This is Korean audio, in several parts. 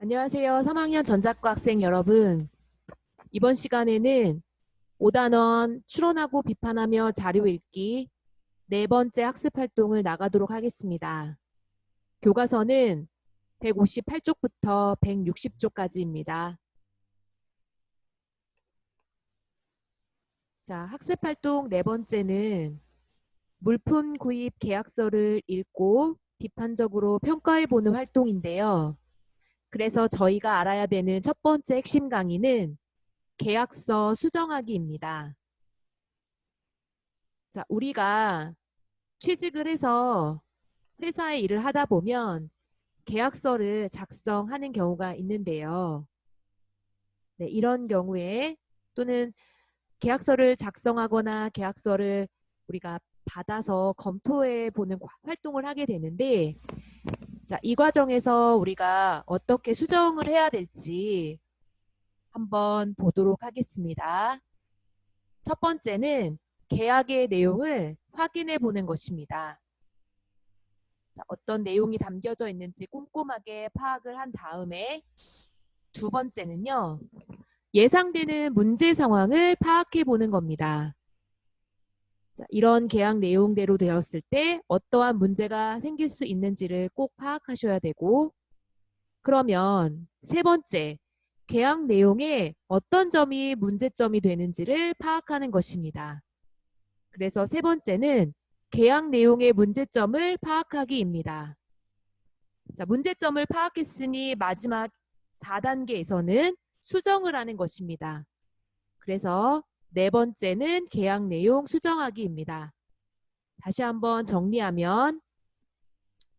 안녕하세요. 3학년 전작과 학생 여러분. 이번 시간에는 5단원 추론하고 비판하며 자료 읽기 네 번째 학습 활동을 나가도록 하겠습니다. 교과서는 158쪽부터 160쪽까지입니다. 자, 학습 활동 네 번째는 물품 구입 계약서를 읽고 비판적으로 평가해보는 활동인데요. 그래서 저희가 알아야 되는 첫 번째 핵심 강의는 계약서 수정하기입니다. 자, 우리가 취직을 해서 회사에 일을 하다 보면 계약서를 작성하는 경우가 있는데요. 네, 이런 경우에 또는 계약서를 작성하거나 계약서를 우리가 받아서 검토해 보는 활동을 하게 되는데, 자, 이 과정에서 우리가 어떻게 수정을 해야 될지 한번 보도록 하겠습니다. 첫 번째는 계약의 내용을 확인해 보는 것입니다. 자, 어떤 내용이 담겨져 있는지 꼼꼼하게 파악을 한 다음에 두 번째는요. 예상되는 문제 상황을 파악해 보는 겁니다. 자, 이런 계약 내용대로 되었을 때 어떠한 문제가 생길 수 있는지를 꼭 파악하셔야 되고, 그러면 세 번째, 계약 내용에 어떤 점이 문제점이 되는지를 파악하는 것입니다. 그래서 세 번째는 계약 내용의 문제점을 파악하기입니다. 자, 문제점을 파악했으니 마지막 4단계에서는 수정을 하는 것입니다. 그래서 네 번째는 계약 내용 수정하기입니다. 다시 한번 정리하면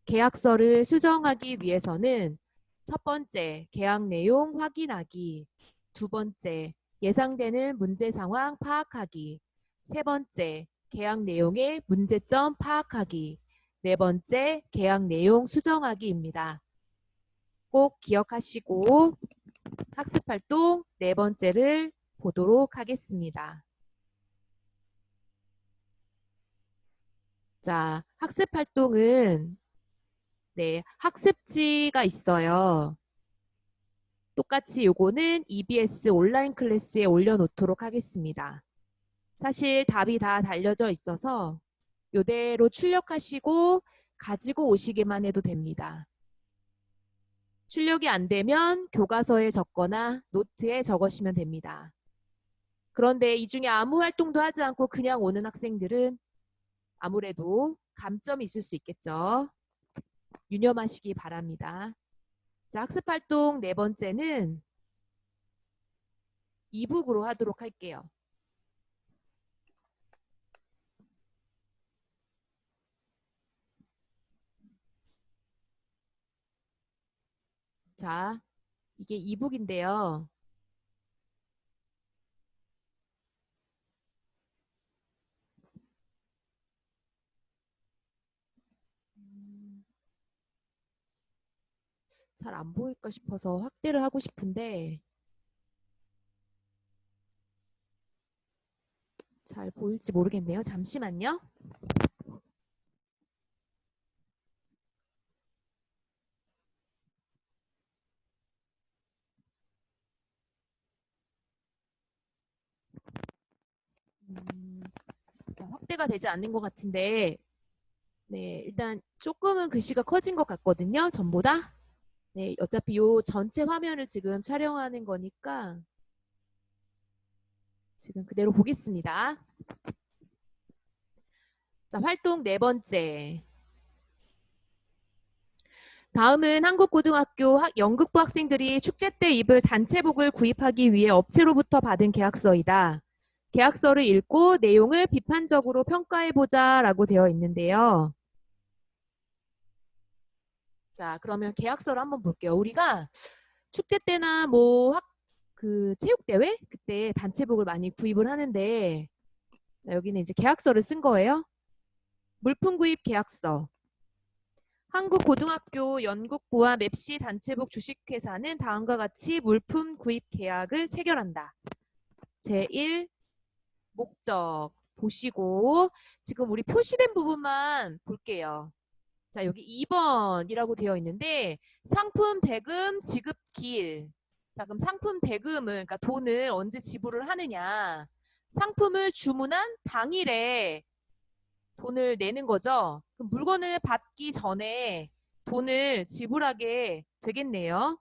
계약서를 수정하기 위해서는 첫 번째, 계약 내용 확인하기. 두 번째, 예상되는 문제 상황 파악하기. 세 번째, 계약 내용의 문제점 파악하기. 네 번째, 계약 내용 수정하기입니다. 꼭 기억하시고 학습활동 네 번째를 보도록 하겠습니다. 자, 학습활동은 학습지가 있어요. 똑같이 요거는 EBS 온라인 클래스에 올려놓도록 하겠습니다. 사실 답이 다 달려져 있어서 요대로 출력하시고 가지고 오시기만 해도 됩니다. 출력이 안 되면 교과서에 적거나 노트에 적으시면 됩니다. 그런데 이 중에 아무 활동도 하지 않고 그냥 오는 학생들은 아무래도 감점이 있을 수 있겠죠. 유념하시기 바랍니다. 자, 학습활동 네 번째는 이북으로 하도록 할게요. 자, 이게 이북인데요. 잘 안 보일까 싶어서 확대를 하고 싶은데 잘 보일지 모르겠네요. 잠시만요. 자, 확대가 되지 않는 것 같은데 네, 일단 조금은 글씨가 커진 것 같거든요. 전보다. 네, 어차피 요 전체 화면을 지금 촬영하는 거니까 지금 그대로 보겠습니다. 자, 활동 네 번째. 다음은 한국고등학교 연극부 학생들이 축제 때 입을 단체복을 구입하기 위해 업체로부터 받은 계약서이다. 계약서를 읽고 내용을 비판적으로 평가해보자 라고 되어 있는데요. 자, 그러면 계약서를 한번 볼게요. 우리가 축제 때나 체육대회? 그때 단체복을 많이 구입을 하는데, 자, 여기는 이제 계약서를 쓴 거예요. 물품 구입 계약서. 한국고등학교 연극부와 맵시 단체복 주식회사는 다음과 같이 물품 구입 계약을 체결한다. 제1 목적 보시고 지금 우리 표시된 부분만 볼게요. 자, 여기 2번이라고 되어 있는데 상품 대금 지급 기일. 자, 그럼 상품 대금은 그러니까 돈을 언제 지불을 하느냐. 상품을 주문한 당일에 돈을 내는 거죠. 그럼 물건을 받기 전에 돈을 지불하게 되겠네요.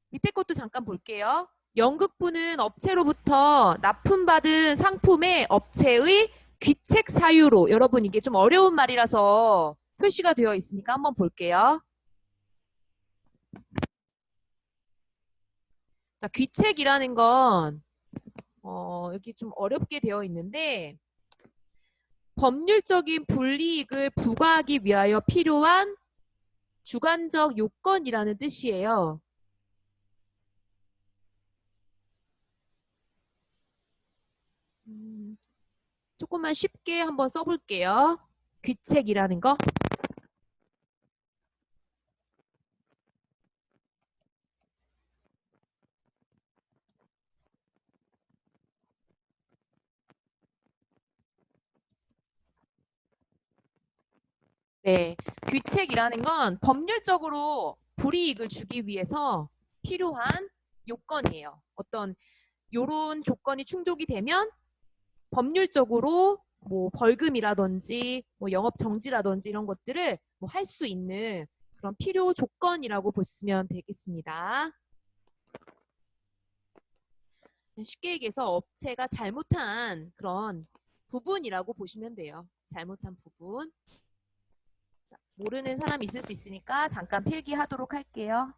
밑에 것도 잠깐 볼게요. 연극부는 업체로부터 납품받은 상품의 업체의 귀책 사유로, 여러분 이게 좀 어려운 말이라서 표시가 되어 있으니까 한번 볼게요. 자, 귀책이라는 건 여기 좀 어렵게 되어 있는데 법률적인 불이익을 부과하기 위하여 필요한 주관적 요건이라는 뜻이에요. 조금만 쉽게 한번 써볼게요. 귀책이라는 거. 네, 귀책이라는 건 법률적으로 불이익을 주기 위해서 필요한 요건이에요. 어떤 요런 조건이 충족이 되면 법률적으로 뭐 벌금이라든지 뭐 영업 정지라든지 이런 것들을 뭐 할 수 있는 그런 필요 조건이라고 보시면 되겠습니다. 쉽게 얘기해서 업체가 잘못한 그런 부분이라고 보시면 돼요. 잘못한 부분. 모르는 사람 있을 수 있으니까 잠깐 필기하도록 할게요.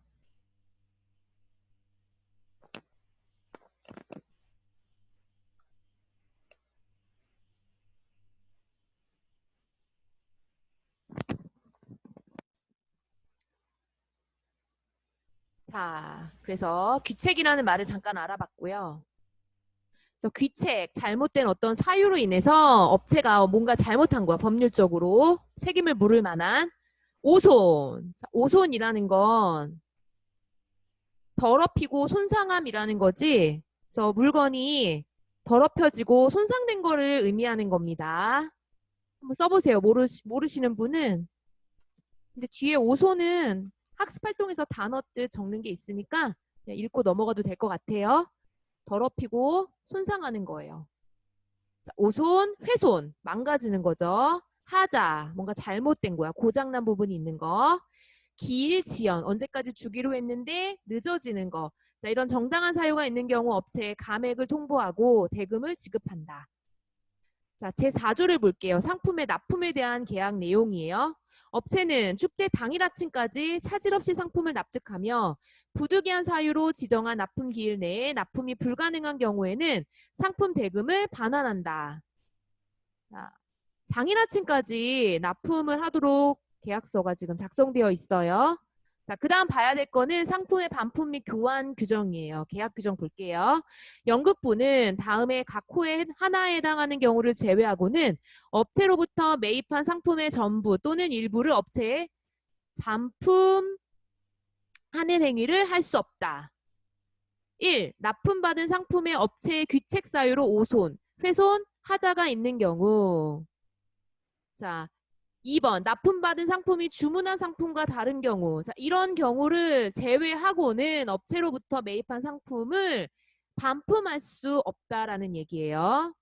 자, 그래서 귀책이라는 말을 잠깐 알아봤고요. 그래서 귀책, 잘못된 어떤 사유로 인해서 업체가 뭔가 잘못한 거야, 법률적으로. 책임을 물을 만한 오손. 자, 오손이라는 건 더럽히고 손상함이라는 거지. 그래서 물건이 더럽혀지고 손상된 거를 의미하는 겁니다. 한번 써보세요. 모르시는 분은. 근데 뒤에 오손은 학습 활동에서 단어 뜻 적는 게 있으니까 그냥 읽고 넘어가도 될 것 같아요. 더럽히고 손상하는 거예요. 자, 오손, 훼손, 망가지는 거죠. 하자, 뭔가 잘못된 거야. 고장난 부분이 있는 거. 기일, 지연, 언제까지 주기로 했는데 늦어지는 거. 자, 이런 정당한 사유가 있는 경우 업체에 감액을 통보하고 대금을 지급한다. 자, 제4조를 볼게요. 상품의 납품에 대한 계약 내용이에요. 업체는 축제 당일 아침까지 차질 없이 상품을 납득하며 부득이한 사유로 지정한 납품 기일 내에 납품이 불가능한 경우에는 상품 대금을 반환한다. 자, 당일 아침까지 납품을 하도록 계약서가 지금 작성되어 있어요. 자, 그 다음 봐야 될 거는 상품의 반품 및 교환 규정이에요. 계약 규정 볼게요. 연극부는 다음에 각 호의 하나에 해당하는 경우를 제외하고는 업체로부터 매입한 상품의 전부 또는 일부를 업체에 반품하는 행위를 할 수 없다. 1. 납품받은 상품의 업체의 귀책 사유로 오손, 훼손, 하자가 있는 경우. 자, 2번 납품받은 상품이 주문한 상품과 다른 경우. 자, 이런 경우를 제외하고는 업체로부터 매입한 상품을 반품할 수 없다라는 얘기예요.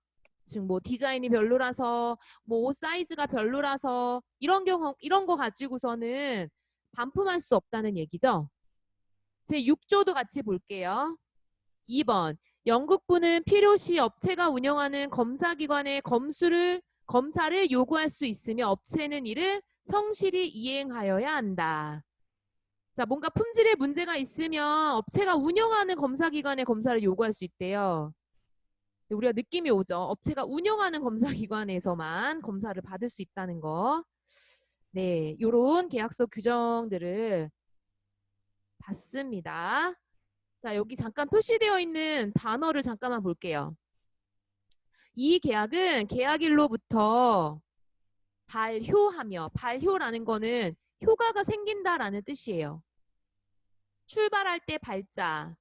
지금 뭐 디자인이 별로라서 뭐 옷 사이즈가 별로라서 이런 경우 이런 거 가지고서는 반품할 수 없다는 얘기죠. 제 6조도 같이 볼게요. 2번 영국부는 필요시 업체가 운영하는 검사기관의 검사를 요구할 수 있으며 업체는 이를 성실히 이행하여야 한다. 자, 뭔가 품질에 문제가 있으면 업체가 운영하는 검사기관의 검사를 요구할 수 있대요. 우리가 느낌이 오죠. 업체가 운영하는 검사기관에서만 검사를 받을 수 있다는 거. 네, 요런 계약서 규정들을 봤습니다. 자, 여기 잠깐 표시되어 있는 단어를 잠깐만 볼게요. 이 계약은 계약일로부터 발효하며, 발효라는 거는 효과가 생긴다라는 뜻이에요. 출발할 때 발자,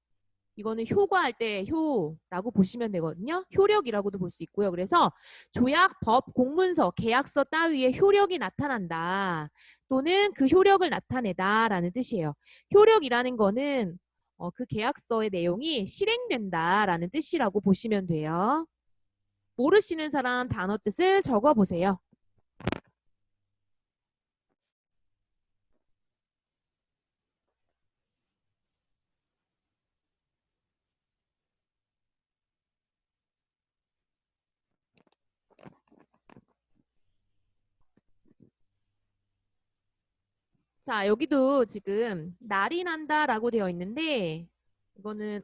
이거는 효과할 때 효라고 보시면 되거든요. 효력이라고도 볼 수 있고요. 그래서 조약, 법, 공문서, 계약서 따위에 효력이 나타난다. 또는 그 효력을 나타내다라는 뜻이에요. 효력이라는 거는 그 계약서의 내용이 실행된다라는 뜻이라고 보시면 돼요. 모르시는 사람 단어 뜻을 적어보세요. 자, 여기도 지금 날이 난다라고 되어 있는데 이거는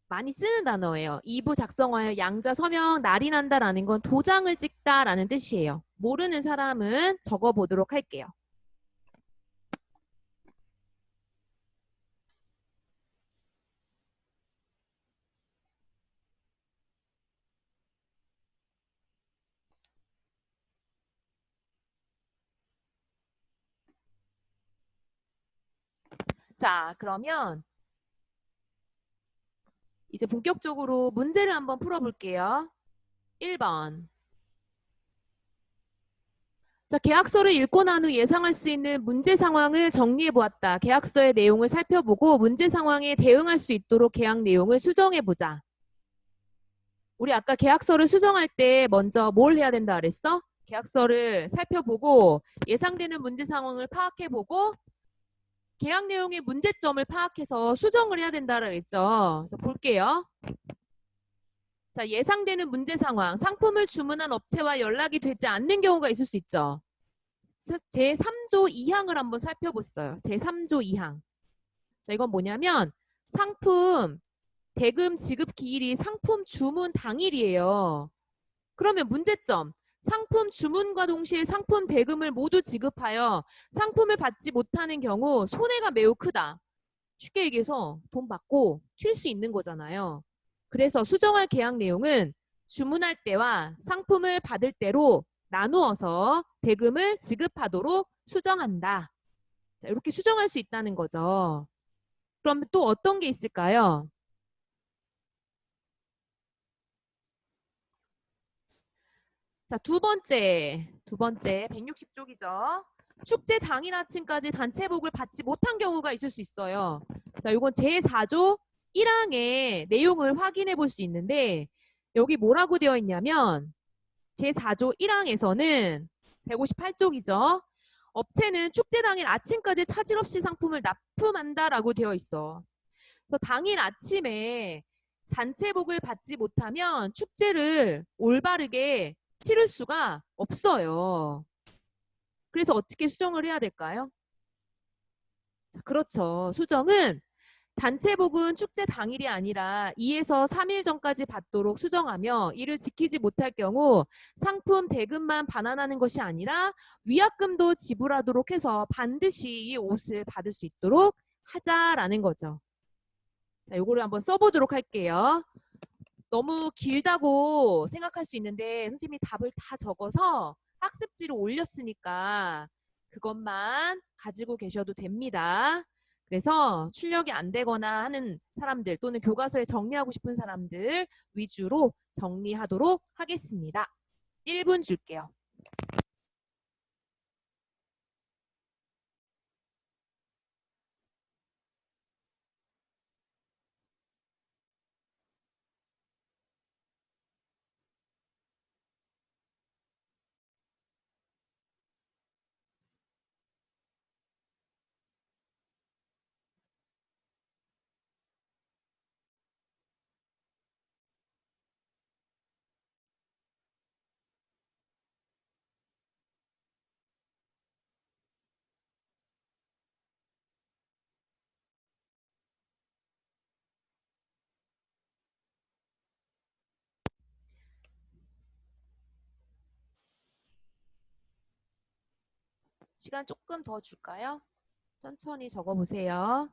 많이 쓰는 단어예요. 2부 작성하여 양자 서명 날이 난다라는 건 도장을 찍다라는 뜻이에요. 모르는 사람은 적어보도록 할게요. 자, 그러면 이제 본격적으로 문제를 한번 풀어볼게요. 1번. 자, 계약서를 읽고 난 후 예상할 수 있는 문제 상황을 정리해 보았다. 계약서의 내용을 살펴보고 문제 상황에 대응할 수 있도록 계약 내용을 수정해 보자. 우리 아까 계약서를 수정할 때 먼저 뭘 해야 된다 그랬어? 계약서를 살펴보고 예상되는 문제 상황을 파악해 보고 계약 내용의 문제점을 파악해서 수정을 해야 된다고 그랬죠. 그래서 볼게요. 자, 예상되는 문제 상황. 상품을 주문한 업체와 연락이 되지 않는 경우가 있을 수 있죠. 제3조 2항을 한번 살펴봤어요. 제3조 2항. 자, 이건 뭐냐면 상품 대금 지급 기일이 상품 주문 당일이에요. 그러면 문제점. 상품 주문과 동시에 상품 대금을 모두 지급하여 상품을 받지 못하는 경우 손해가 매우 크다. 쉽게 얘기해서 돈 받고 튈 수 있는 거잖아요. 그래서 수정할 계약 내용은 주문할 때와 상품을 받을 때로 나누어서 대금을 지급하도록 수정한다. 자, 이렇게 수정할 수 있다는 거죠. 그럼 또 어떤 게 있을까요? 자, 두 번째 160쪽이죠. 축제 당일 아침까지 단체복을 받지 못한 경우가 있을 수 있어요. 자, 이건 제4조 1항의 내용을 확인해 볼 수 있는데 여기 뭐라고 되어 있냐면 제4조 1항에서는 158쪽이죠. 업체는 축제 당일 아침까지 차질 없이 상품을 납품한다라고 되어 있어. 그래서 당일 아침에 단체복을 받지 못하면 축제를 올바르게 치를 수가 없어요. 그래서 어떻게 수정을 해야 될까요? 자, 그렇죠. 수정은 단체복은 축제 당일이 아니라 2에서 3일 전까지 받도록 수정하며 이를 지키지 못할 경우 상품 대금만 반환하는 것이 아니라 위약금도 지불하도록 해서 반드시 이 옷을 받을 수 있도록 하자라는 거죠. 자, 요거를 한번 써보도록 할게요. 너무 길다고 생각할 수 있는데 선생님이 답을 다 적어서 학습지를 올렸으니까 그것만 가지고 계셔도 됩니다. 그래서 출력이 안 되거나 하는 사람들 또는 교과서에 정리하고 싶은 사람들 위주로 정리하도록 하겠습니다. 1분 줄게요. 시간 조금 더 줄까요? 천천히 적어보세요.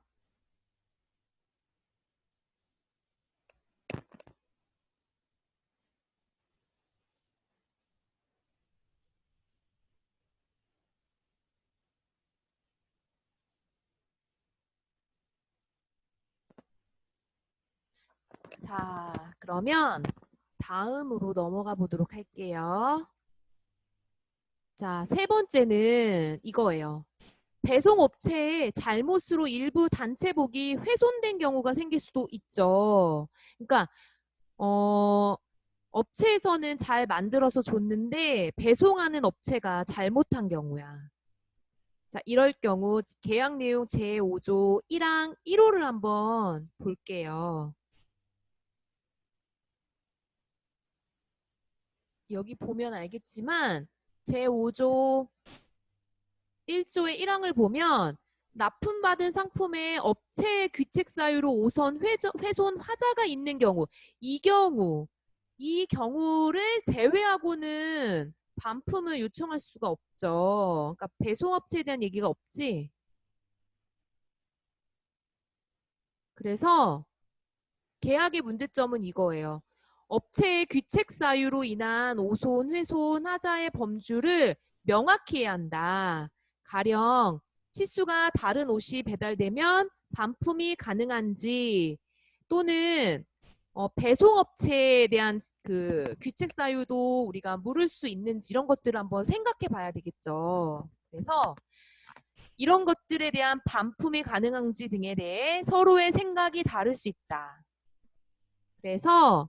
자, 그러면 다음으로 넘어가 보도록 할게요. 자, 세 번째는 이거예요. 배송업체의 잘못으로 일부 단체복이 훼손된 경우가 생길 수도 있죠. 그러니까 업체에서는 잘 만들어서 줬는데 배송하는 업체가 잘못한 경우야. 자, 이럴 경우 계약 내용 제5조 1항 1호를 한번 볼게요. 여기 보면 알겠지만 제5조 1조의 1항을 보면 납품받은 상품에 업체의 귀책 사유로 오선 훼손 화자가 있는 경우 이 경우를 제외하고는 반품을 요청할 수가 없죠. 그러니까 배송업체에 대한 얘기가 없지. 그래서 계약의 문제점은 이거예요. 업체의 귀책 사유로 인한 오손, 훼손, 하자의 범주를 명확히 해야 한다. 가령 치수가 다른 옷이 배달되면 반품이 가능한지 또는 배송업체에 대한 그 귀책 사유도 우리가 물을 수 있는지 이런 것들을 한번 생각해 봐야 되겠죠. 그래서 이런 것들에 대한 반품이 가능한지 등에 대해 서로의 생각이 다를 수 있다. 그래서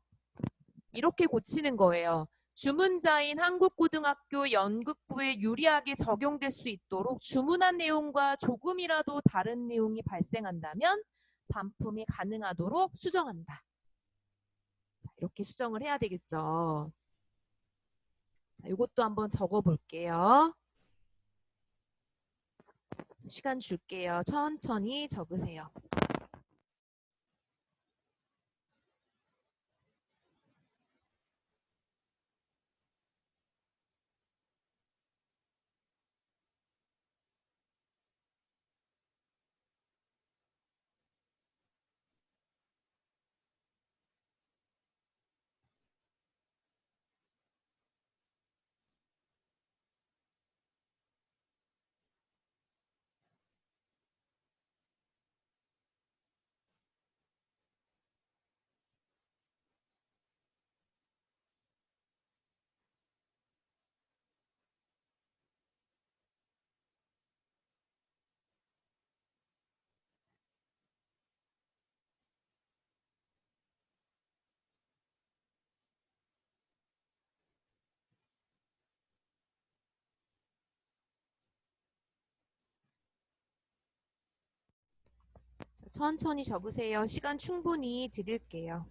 이렇게 고치는 거예요. 주문자인 한국고등학교 연극부에 유리하게 적용될 수 있도록 주문한 내용과 조금이라도 다른 내용이 발생한다면 반품이 가능하도록 수정한다. 이렇게 수정을 해야 되겠죠. 자, 이것도 한번 적어 볼게요. 시간 줄게요. 천천히 적으세요. 자, 천천히 적으세요. 시간 충분히 드릴게요.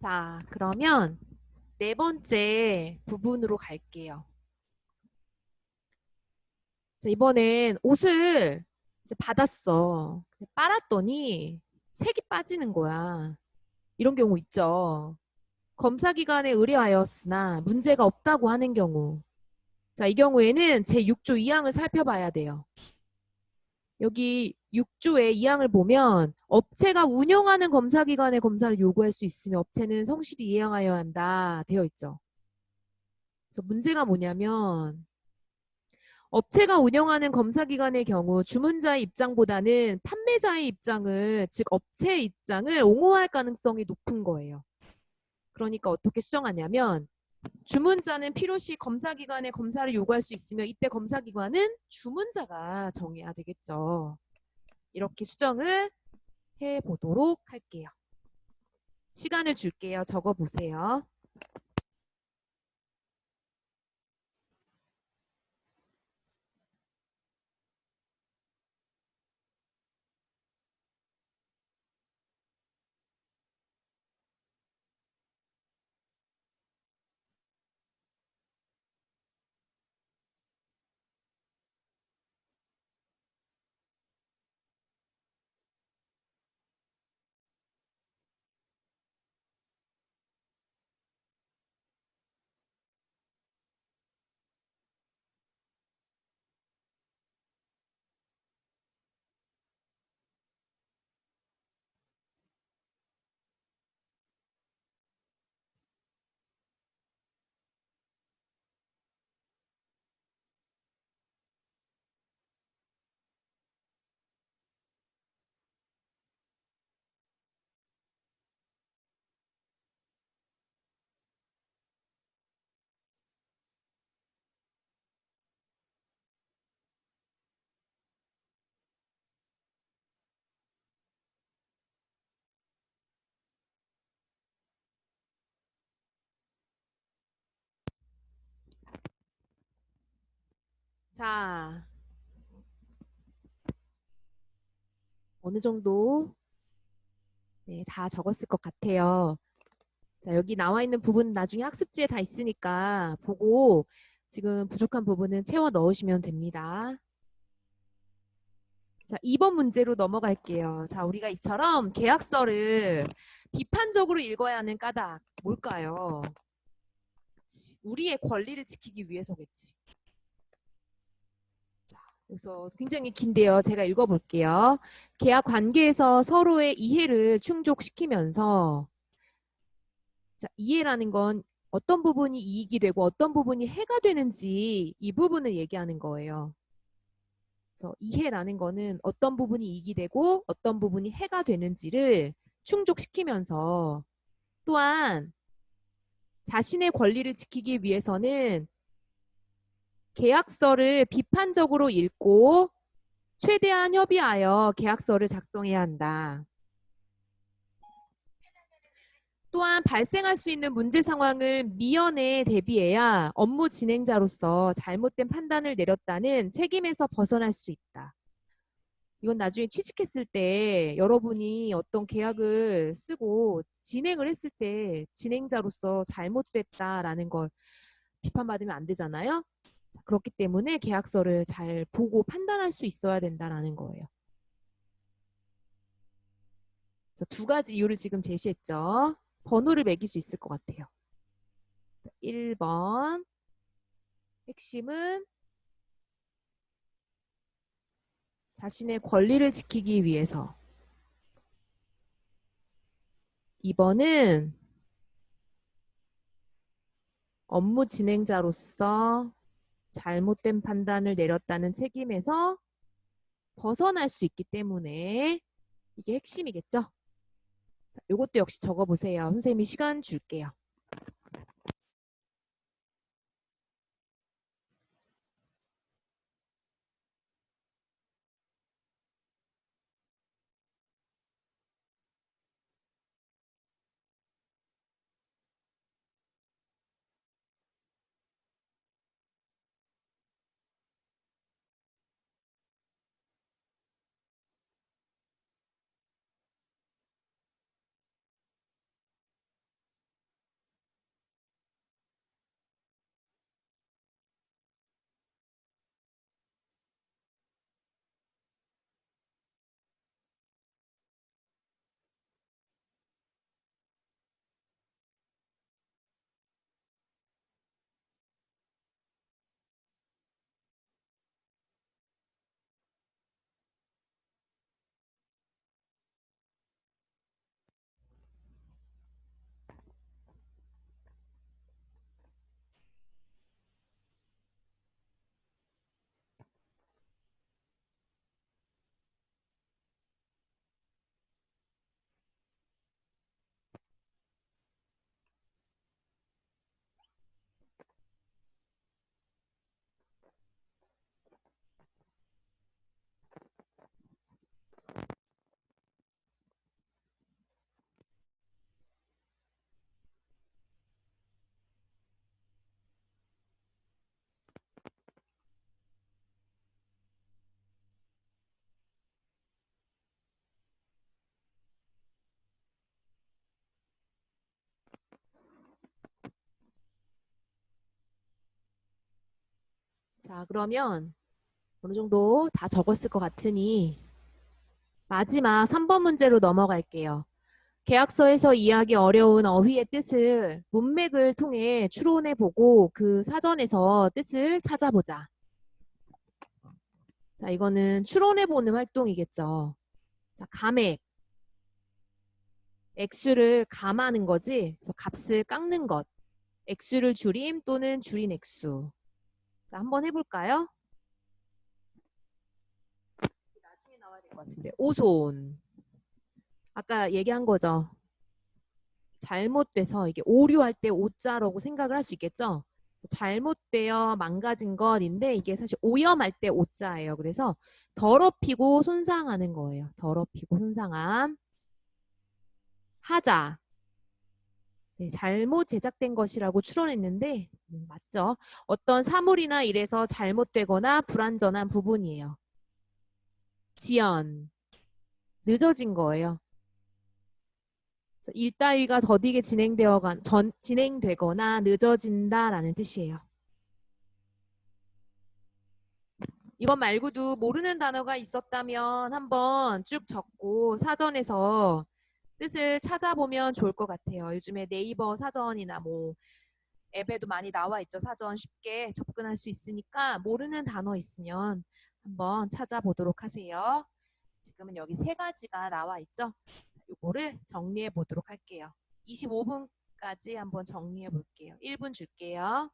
자, 그러면 네 번째 부분으로 갈게요. 자, 이번엔 옷을 이제 받았어. 빨았더니 색이 빠지는 거야. 이런 경우 있죠. 검사 기관에 의뢰하였으나 문제가 없다고 하는 경우. 자, 이 경우에는 제6조 2항을 살펴봐야 돼요. 여기 6조의 2항을 보면 업체가 운영하는 검사기관에 검사를 요구할 수 있으며 업체는 성실히 이행하여야 한다 되어 있죠. 그래서 문제가 뭐냐면 업체가 운영하는 검사기관의 경우 주문자의 입장보다는 판매자의 입장을 즉 업체의 입장을 옹호할 가능성이 높은 거예요. 그러니까 어떻게 수정하냐면 주문자는 필요시 검사기관에 검사를 요구할 수 있으며 이때 검사기관은 주문자가 정해야 되겠죠. 이렇게 수정을 해보도록 할게요. 시간을 줄게요. 적어보세요. 자, 어느 정도 네, 다 적었을 것 같아요. 자, 여기 나와 있는 부분 나중에 학습지에 다 있으니까 보고 지금 부족한 부분은 채워 넣으시면 됩니다. 자, 2번 문제로 넘어갈게요. 자, 우리가 이처럼 계약서를 비판적으로 읽어야 하는 까닭 뭘까요? 그치, 우리의 권리를 지키기 위해서겠지. 그래서 굉장히 긴데요. 제가 읽어볼게요. 계약 관계에서 서로의 이해를 충족시키면서 자, 이해라는 건 어떤 부분이 이익이 되고 어떤 부분이 해가 되는지 이 부분을 얘기하는 거예요. 그래서 이해라는 거는 어떤 부분이 이익이 되고 어떤 부분이 해가 되는지를 충족시키면서 또한 자신의 권리를 지키기 위해서는 계약서를 비판적으로 읽고 최대한 협의하여 계약서를 작성해야 한다. 또한 발생할 수 있는 문제 상황을 미연에 대비해야 업무 진행자로서 잘못된 판단을 내렸다는 책임에서 벗어날 수 있다. 이건 나중에 취직했을 때 여러분이 어떤 계약을 쓰고 진행을 했을 때 진행자로서 잘못됐다라는 걸 비판받으면 안 되잖아요. 자, 그렇기 때문에 계약서를 잘 보고 판단할 수 있어야 된다라는 거예요. 두 가지 이유를 지금 제시했죠. 번호를 매길 수 있을 것 같아요. 1번 핵심은 자신의 권리를 지키기 위해서. 2번은 업무 진행자로서 잘못된 판단을 내렸다는 책임에서 벗어날 수 있기 때문에 이게 핵심이겠죠? 이것도 역시 적어보세요. 선생님이 시간 줄게요. 자, 그러면 어느 정도 다 적었을 것 같으니 마지막 3번 문제로 넘어갈게요. 계약서에서 이해하기 어려운 어휘의 뜻을 문맥을 통해 추론해보고 그 사전에서 뜻을 찾아보자. 자, 이거는 추론해보는 활동이겠죠. 자, 감액. 액수를 감하는 거지. 그래서 값을 깎는 것. 액수를 줄임 또는 줄인 액수. 자, 한번 해볼까요? 나중에 나와야 될 것 같은데. 오손. 아까 얘기한 거죠. 잘못돼서 이게 오류할 때 오자라고 생각을 할 수 있겠죠. 잘못되어 망가진 것인데 이게 사실 오염할 때 오자예요. 그래서 더럽히고 손상하는 거예요. 더럽히고 손상함. 하자. 네, 잘못 제작된 것이라고 추론했는데 맞죠? 어떤 사물이나 일에서 잘못되거나 불완전한 부분이에요. 지연, 늦어진 거예요. 그래서 일 따위가 더디게 진행되거나 늦어진다라는 뜻이에요. 이것 말고도 모르는 단어가 있었다면 한번 쭉 적고 사전에서 뜻을 찾아보면 좋을 것 같아요. 요즘에 네이버 사전이나 뭐 앱에도 많이 나와 있죠. 사전 쉽게 접근할 수 있으니까 모르는 단어 있으면 한번 찾아보도록 하세요. 지금은 여기 세 가지가 나와 있죠. 이거를 정리해 보도록 할게요. 25분까지 한번 정리해 볼게요. 1분 줄게요.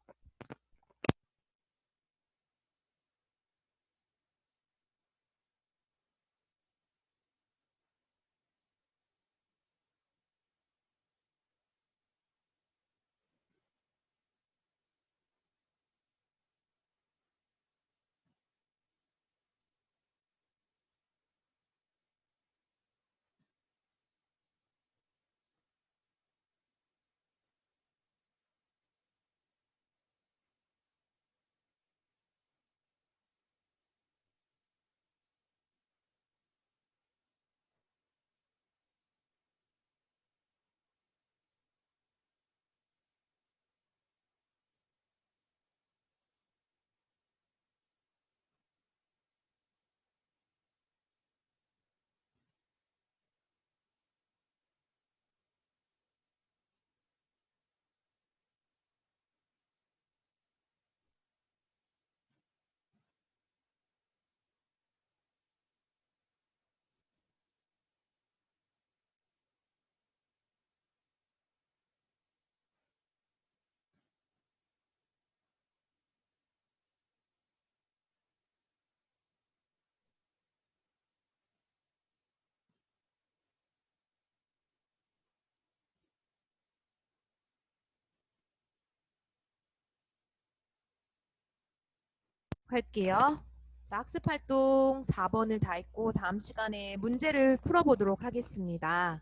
할게요. 자, 학습 활동 4번을 다 했고 다음 시간에 문제를 풀어보도록 하겠습니다.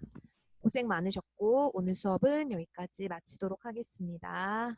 고생 많으셨고 오늘 수업은 여기까지 마치도록 하겠습니다.